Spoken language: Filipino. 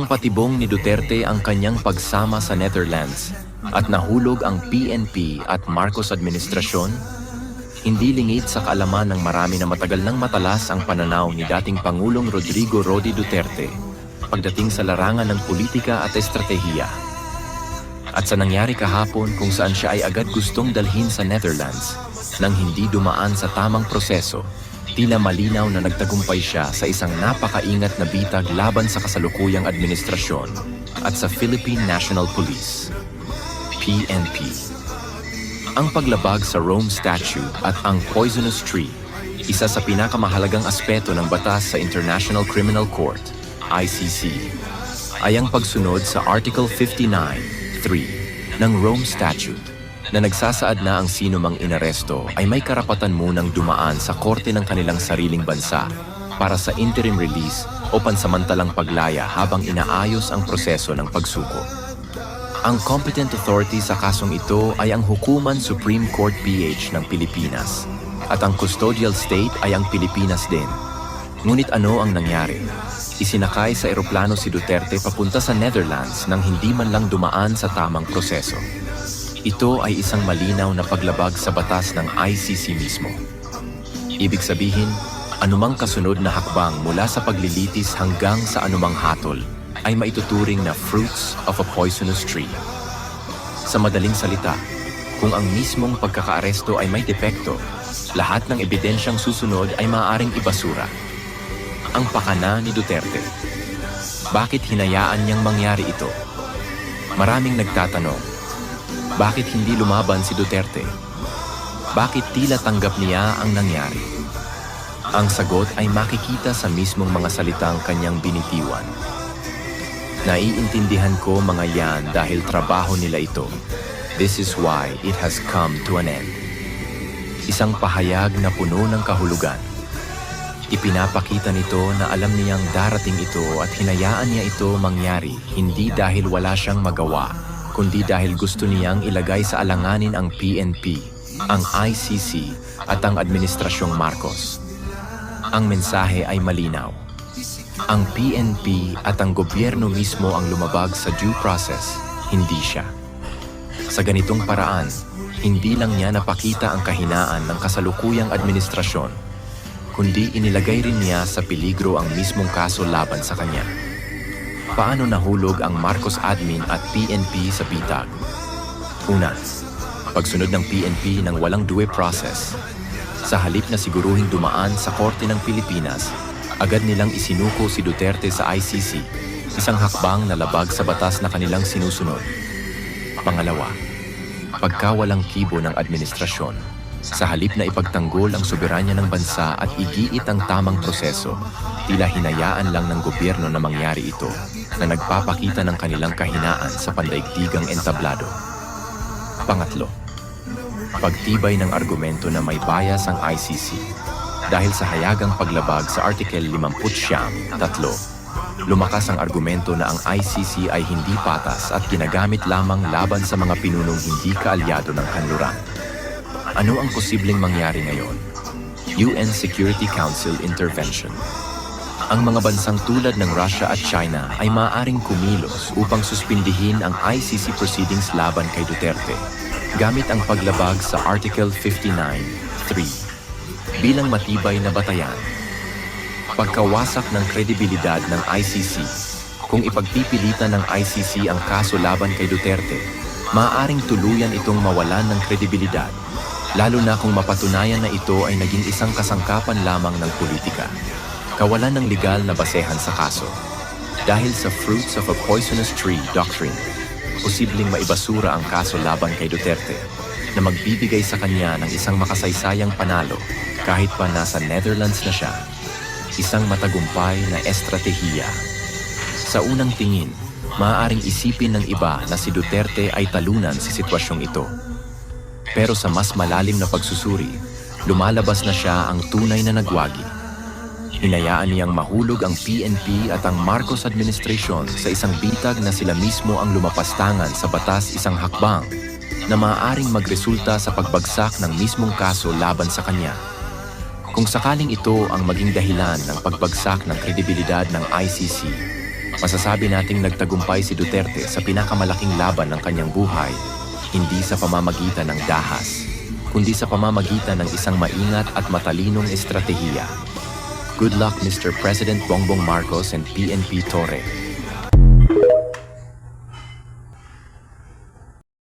Nang patibong ni Duterte ang kanyang pagsama sa Netherlands at nahulog ang PNP at Marcos administrasyon, hindi lingid sa kaalaman ng marami na matagal nang matalas ang pananaw ni dating Pangulong Rodrigo Roque Duterte pagdating sa larangan ng politika at estratehiya. At sa nangyari kahapon kung saan siya ay agad gustong dalhin sa Netherlands nang hindi dumaan sa tamang proseso, tila malinaw na nagtagumpay siya sa isang napakaingat na bitag laban sa kasalukuyang administrasyon at sa Philippine National Police, PNP. Ang paglabag sa Rome Statute at ang Poisonous Tree, isa sa pinakamahalagang aspeto ng batas sa International Criminal Court, ICC, ay ang pagsunod sa Article 59(3) ng Rome Statute na nagsasaad na ang sino mang inaresto ay may karapatan munang dumaan sa korte ng kanilang sariling bansa para sa interim release o pansamantalang paglaya habang inaayos ang proseso ng pagsuko. Ang competent authority sa kasong ito ay ang Hukuman Supreme Court PH ng Pilipinas at ang custodial state ay ang Pilipinas din. Ngunit ano ang nangyari? Isinakay sa eroplano si Duterte papunta sa Netherlands nang hindi man lang dumaan sa tamang proseso. Ito ay isang malinaw na paglabag sa batas ng ICC mismo. Ibig sabihin, anumang kasunod na hakbang mula sa paglilitis hanggang sa anumang hatol ay maituturing na fruits of a poisonous tree. Sa madaling salita, kung ang mismong pagkakaaresto ay may depekto, lahat ng ebidensyang susunod ay maaaring ibasura. Ang pakana ni Duterte. Bakit hinayaan niyang mangyari ito? Maraming nagtatanong, bakit hindi lumaban si Duterte? Bakit tila tanggap niya ang nangyari? Ang sagot ay makikita sa mismong mga salitang kanyang binitiwan. Naiintindihan ko mga yan dahil trabaho nila ito. This is why it has come to an end. Isang pahayag na puno ng kahulugan. Ipinapakita nito na alam niyang darating ito at hinayaan niya ito mangyari hindi dahil wala siyang magawa, kundi dahil gusto niyang ilagay sa alanganin ang PNP, ang ICC at ang Administrasyong Marcos. Ang mensahe ay malinaw. Ang PNP at ang gobyerno mismo ang lumabag sa due process, hindi siya. Sa ganitong paraan, hindi lang niya napakita ang kahinaan ng kasalukuyang administrasyon, kundi inilagay rin niya sa peligro ang mismong kaso laban sa kanya. Paano nahulog ang Marcos admin at PNP sa bitag? Una, pagsunod ng PNP ng walang due process. Sa halip na siguruhing dumaan sa Korte ng Pilipinas, agad nilang isinuko si Duterte sa ICC, isang hakbang na labag sa batas na kanilang sinusunod. Pangalawa, pagkawalang kibo ng administrasyon. Sa halip na ipagtanggol ang soberanya ng bansa at igiit ang tamang proseso, tila hinayaan lang ng gobyerno na mangyari ito na nagpapakita ng kanilang kahinaan sa pandaigdigang entablado. Pangatlo, pagtibay ng argumento na may bias ang ICC. Dahil sa hayagang paglabag sa Article 59(3), lumakas ang argumento na ang ICC ay hindi patas at ginagamit lamang laban sa mga pinunong hindi kaalyado ng kanluran. Ano ang posibleng mangyari ngayon? UN Security Council Intervention. Ang mga bansang tulad ng Russia at China ay maaaring kumilos upang suspindihin ang ICC proceedings laban kay Duterte gamit ang paglabag sa Article 59(3). Bilang matibay na batayan. Pagkawasak ng kredibilidad ng ICC. Kung ipagpipilitan ng ICC ang kaso laban kay Duterte, maaaring tuluyan itong mawalan ng kredibilidad, lalo na kung mapatunayan na ito ay naging isang kasangkapan lamang ng politika. Kawalan ng legal na basehan sa kaso. Dahil sa fruits of a poisonous tree doctrine, posibleng maibasura ang kaso laban kay Duterte na magbibigay sa kanya ng isang makasaysayang panalo kahit pa nasa Netherlands na siya. Isang matagumpay na estratehiya. Sa unang tingin, maaaring isipin ng iba na si Duterte ay talunan sa sitwasyong ito. Pero sa mas malalim na pagsusuri, lumalabas na siya ang tunay na nagwagi. Hinayaan niyang mahulog ang PNP at ang Marcos administration sa isang bitag na sila mismo ang lumapastangan sa batas, isang hakbang na maaaring magresulta sa pagbagsak ng mismong kaso laban sa kanya. Kung sakaling ito ang maging dahilan ng pagbagsak ng kredibilidad ng ICC, Masasabi nating nagtagumpay si Duterte sa pinakamalaking laban ng kanyang buhay, hindi sa pamamagitan ng dahas, kundi sa pamamagitan ng isang maingat at matalinong estratehiya. Good luck, Mr. President Bongbong Marcos and PNP Torre.